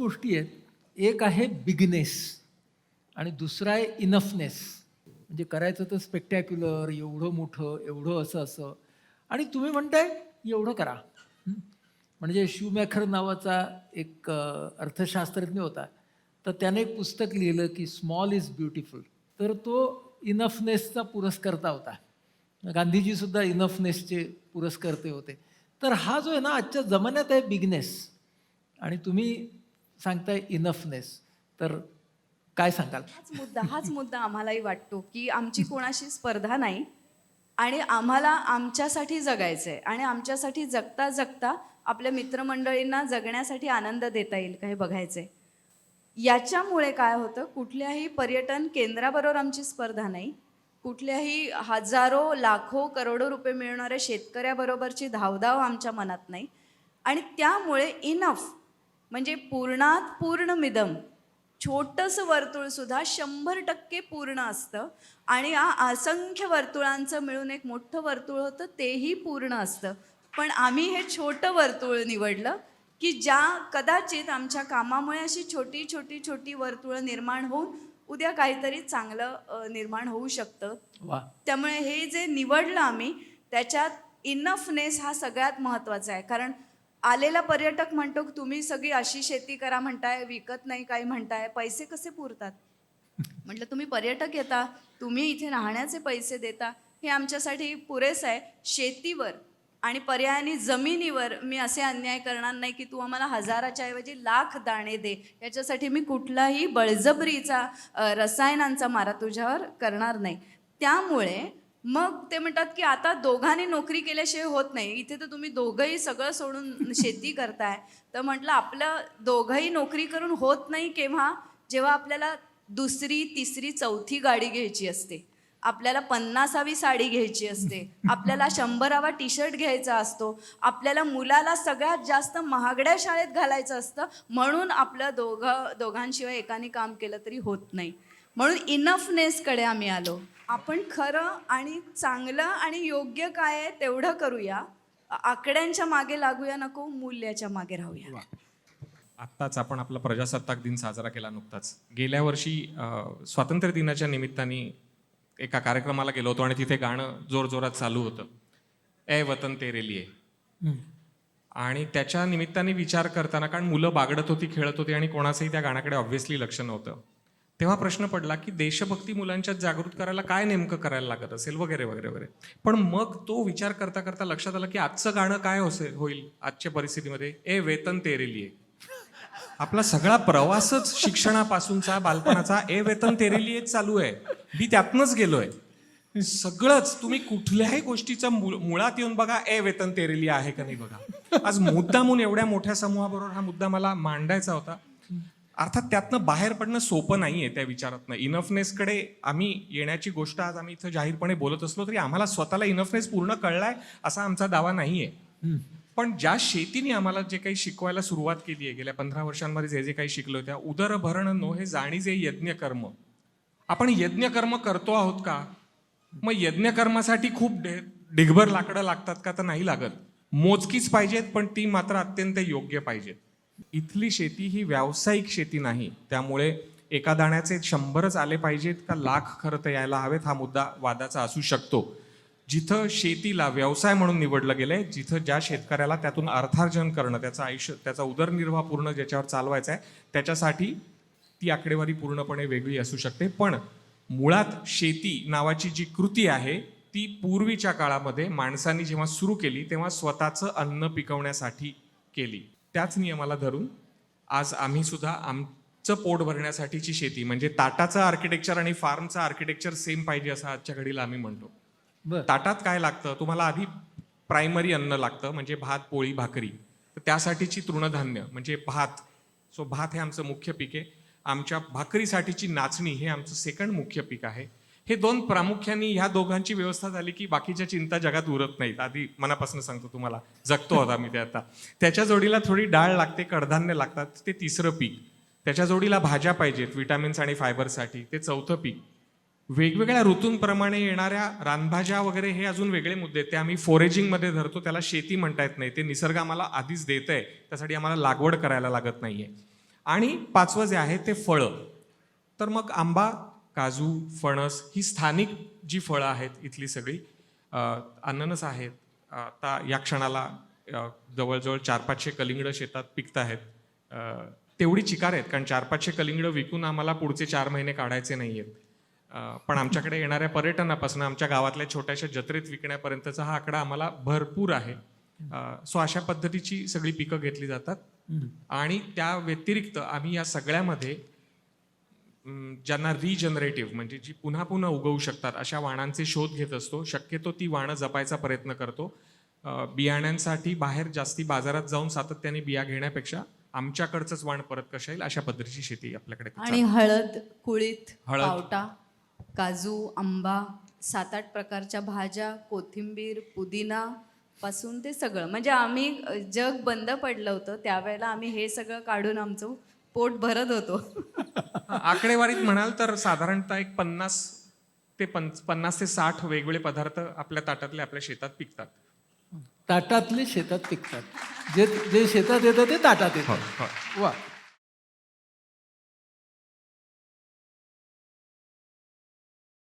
गोष्टी आहेत. एक आहे बिगनेस आणि दुसरा आहे इनफनेस. म्हणजे करायचं तर स्पेक्टॅक्युलर, एवढं मोठं, एवढं असं आणि तुम्ही म्हणताय एवढं करा. हं. म्हणजे शूमॅकर नावाचा एक अर्थशास्त्रज्ञ होता. तर त्याने एक पुस्तक लिहिलं की स्मॉल इज ब्युटिफुल. तर तो इनफनेसचा पुरस्कर्ता होता. गांधीजी सुद्धा इनफनेसचे पुरस्कर्ते होते. तर हा जो आहे ना आजच्या जमान्यात आहे बिगनेस आणि तुम्ही सांगताय इनफनेस. तर काय सांगाल? हाच मुद्दा आम्हालाही वाटतो, की आमची कोणाशी स्पर्धा नाही आणि आम्हाला आमच्यासाठी जगायचं आहे आणि आमच्यासाठी जगता जगता आपल्या मित्रमंडळींना जगण्यासाठी आनंद देता येईल का हे बघायचं आहे. याच्यामुळे काय होतं, कुठल्याही पर्यटन केंद्राबरोबर आमची स्पर्धा नाही, कुठल्याही हजारो, लाखो, करोडो रुपये मिळवणाऱ्या शेतकऱ्याबरोबरची धावधाव आमच्या मनात नाही आणि त्यामुळे इनफ म्हणजे पूर्णात पूर्णमिदम छोटंसं वर्तुळसुद्धा 100% पूर्ण असतं आणि असंख्य वर्तुळांचं मिळून एक मोठं वर्तुळ होतं, तेही पूर्ण असतं. पण आम्ही हे छोटं वर्तुळ निवडलं, की ज्या कदाचित आमच्या कामामुळे अशी छोटी छोटी छोटी वर्तुळं निर्माण होऊन उद्या काहीतरी चांगलं निर्माण होऊ शकतं. वा. त्यामुळे हे जे निवडलं आम्ही, त्याच्यात इनफनेस हा सगळ्यात महत्त्वाचा आहे. कारण आलेला पर्यटक म्हणतो की तुम्ही सगळी अशी शेती करा म्हणताय, विकत नाही काही म्हणताय, पैसे कसे पुरतात? म्हटलं तुम्ही पर्यटक येता, तुम्ही इथे राहण्याचे पैसे देता, हे आमच्यासाठी पुरेसं आहे. शेतीवर आणि पर्यायाने जमिनीवर मी असे अन्याय करणार नाही की तू आम्हाला हजाराच्या ऐवजी लाख दाणे दे, याच्यासाठी मी कुठलाही बळजबरीचा रसायनांचा मारा तुझ्यावर करणार नाही. त्यामुळे मग ते म्हणतात की आता दोघांनी नोकरी केल्याशिवाय होत नाही, इथे तर तुम्ही दोघंही सगळं सोडून शेती करताय. तर म्हटलं आपलं दोघंही नोकरी करून होत नाही केव्हा, जेव्हा आपल्याला दुसरी, तिसरी, चौथी गाडी घ्यायची असते, आपल्याला 50वी साडी घ्यायची असते, आपल्याला 100वा टी शर्ट घ्यायचा असतो, आपल्याला मुलाला सगळ्यात जास्त महागड्या शाळेत घालायचं असतं, म्हणून आपलं दोघांशिवाय एकाने काम केलं तरी होत नाही. म्हणून इनफनेसकडे आम्ही आलो. आपण खरं आणि चांगलं आणि योग्य काय आहे तेवढं करूया, आकड्यांच्या मागे लागूया नको, मूल्याच्या मागे राहूया. आत्ताच आपण आपला प्रजासत्ताक दिन साजरा केला नुकताच. गेल्या वर्षी स्वातंत्र्य दिनाच्या निमित्ताने एका कार्यक्रमाला गेलो होतो आणि तिथे गाणं जोरजोरात चालू होतं, ए वतन तेरे लिए. आणि त्याच्या निमित्ताने विचार करताना, कारण मुलं बागडत होती, खेळत होती आणि कोणाचंही त्या गाण्याकडे ऑब्व्हियसली लक्ष नव्हतं, तेव्हा प्रश्न पडला की देशभक्ती मुलांच्यात जागृत करायला काय नेमकं करायला लागत असेल वगैरे वगैरे वगैरे. पण मग तो विचार करता करता लक्षात आलं की आजचं गाणं काय होईल आजच्या परिस्थितीमध्ये, ए वेतन तेरे लिए. आपला सगळा प्रवासच शिक्षणापासूनचा, बालपणाचा ए वेतन तेरे लिए चालू आहे. मी त्यातनंच गेलोय. सगळंच तुम्ही कुठल्याही गोष्टीचं मुळात येऊन बघा, ए वेतन तेरे लिए आहे का नाही बघा. आज मुद्दामून एवढ्या मोठ्या समूहाबरोबर हा मुद्दा मला मांडायचा होता. अर्थात त्यातनं बाहेर पडणं सोपं नाहीये त्या विचारातनं. इनफनेसकडे आम्ही येण्याची गोष्ट आज आम्ही इथं जाहीरपणे बोलत असलो तरी आम्हाला स्वतःला इनफनेस पूर्ण कळलाय असा आमचा दावा नाहीये. पण ज्या शेतीने आम्हाला जे काही शिकवायला सुरुवात केली आहे, गेल्या 15 वर्षांमध्ये जे जे काही शिकलो, त्या उदरभरण नो हे जाणीजे यज्ञकर्म. आपण यज्ञकर्म करतो आहोत का? मग यज्ञकर्मासाठी खूप ढिगभर लाकडं लागतात का? तर नाही लागत. मोजकीच पाहिजेत, पण ती मात्र अत्यंत योग्य पाहिजेत. इथली शेती ही व्यावसायिक शेती नाही, त्यामुळे एका दाण्याचे 100च आले पाहिजेत का लाख खरं तर यायला हवेत, हा मुद्दा वादाचा असू शकतो. जिथं शेतीला व्यवसाय म्हणून निवडलं गेलंय, जिथं ज्या शेतकऱ्याला त्यातून अर्थार्जन करणं, त्याचं आयुष्य, त्याचा उदरनिर्वाह पूर्ण ज्याच्यावर चालवायचा आहे, त्याच्यासाठी ती आकडेवारी पूर्णपणे वेगळी असू शकते. पण मुळात शेती नावाची जी कृती आहे ती पूर्वीच्या काळामध्ये माणसांनी जेव्हा सुरू केली तेव्हा स्वतःचं अन्न पिकवण्यासाठी केली. त्याच नियमाला धरून आज आम्ही सुद्धा आमचं पोट भरण्यासाठीची शेती, म्हणजे ताटाचं आर्किटेक्चर आणि फार्मचं आर्किटेक्चर सेम पाहिजे असं आजच्या घडीला आम्ही म्हणतो. ताटात काय लागतं? तुम्हाला आधी प्रायमरी अन्न लागतं, म्हणजे भात, पोळी, भाकरी. तर त्यासाठीची तृणधान्य म्हणजे भात. सो भात हे आमचं मुख्य पीक आहे. आमच्या भाकरीसाठीची नाचणी हे आमचं सेकंड मुख्य पीक आहे. हे दोन प्रामुख्याने, ह्या दोघांची व्यवस्था झाली की बाकीच्या चिंता जगात उरत नाहीत. आधी मनापासून सांगतो तुम्हाला, जगतो होता मी ते आता. त्याच्या जोडीला थोडी डाळ लागते, कडधान्य लागतात, ते तिसरं पीक. त्याच्या जोडीला भाज्या पाहिजेत विटामिन्स आणि फायबरसाठी, ते चौथं पीक. वेगवेगळ्या ऋतूंप्रमाणे येणाऱ्या रानभाज्या वगैरे हे अजून वेगळे मुद्दे आहेत, ते आम्ही फोरेजिंगमध्ये धरतो. त्याला शेती म्हणता येत नाही, ते निसर्ग आम्हाला आधीच देत आहे, त्यासाठी आम्हाला लागवड करायला लागत नाहीये. आणि 5वं जे आहे ते फळं. तर मग आंबा, काजू, फणस ही स्थानिक जी फळं आहेत इथली सगळी, अननस आहेत. आता या क्षणाला जवळजवळ 400-500 कलिंगडं शेतात पिकत आहेत. तेवढी चिकार आहेत, कारण 400-500 कलिंगडं विकून आम्हाला पुढचे 4 महिने काढायचे नाही आहेत. पण आमच्याकडे येणाऱ्या पर्यटनापासून आमच्या गावातल्या छोट्याशा जत्रेत विकण्यापर्यंतचा हा आकडा आम्हाला भरपूर आहे. सो अशा पद्धतीची सगळी पिकं घेतली जातात. आणि त्या व्यतिरिक्त आम्ही या सगळ्यामध्ये ज्यांना रिजनरेटिव्ह म्हणजे जी पुन्हा पुन्हा उगवू शकतात अशा वाणांचे शोध घेत असतो. शक्यतो ती वाणं जपायचा प्रयत्न करतो. बियाण्यांसाठी बाहेर जास्ती बाजारात जाऊन सातत्याने बिया घेण्यापेक्षा आमच्याकडचंच वाण परत कसं येईल अशा पद्धतीची शेती आपल्याकडे आणि हळद, कुळीथ, हळद. पावटा, काजू, आंबा, 7-8 प्रकारच्या भाज्या, कोथिंबीर, पुदिना पासून ते सगळं. म्हणजे आम्ही जग बंद पडलं होतं त्यावेळेला आम्ही हे सगळं काढून आमचं पोट भरत होतो. आकडेवारीत म्हणाल तर साधारणतः एक 50 ते 60 वेगवेगळे पदार्थ आपल्या ताटातले आपल्या शेतात पिकतात. ताटातले शेतात पिकतात. जे जे शेतात येतं ते ताटात येतं. हो. वा